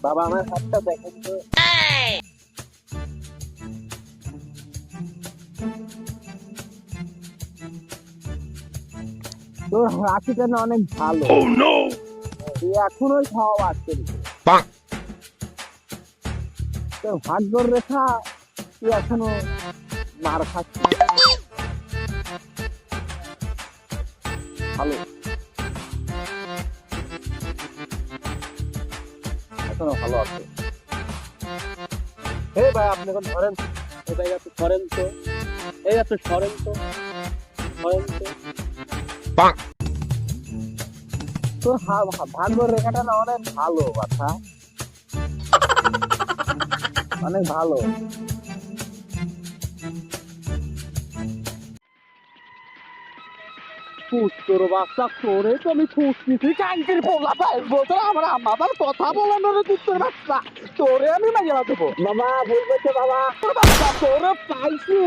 বাবা আমার হাতটা দেখেন তো। তোর হাতিটা না অনেক ভালো। তুই এখনো খাওয়া আসছে তোর ভাগ্যর রেখা, তুই এখনো মার খাচ্ছিস। ভালো, এখনো ভালো আছে। এই ভাই আপনি এখন ধরেন, এই ভাই আপনি সরেন তো, এই আপনি সরেন তো, সরেন তো। তোর ভাগ্যর রেখাটা না অনেক ভালো কথা, অনেক ভালো। তোর বাচ্চা তোরে তো আমি খুঁজতেছি কাঙ্কির পোলা পাইব তোর আমার আমার কথা বলানোর তোর বাচ্চা তোরে আমি মাইয়া দেবো। বাবা ভুল করছে বাবা, তোর বাচ্চা তোরে পাইছে।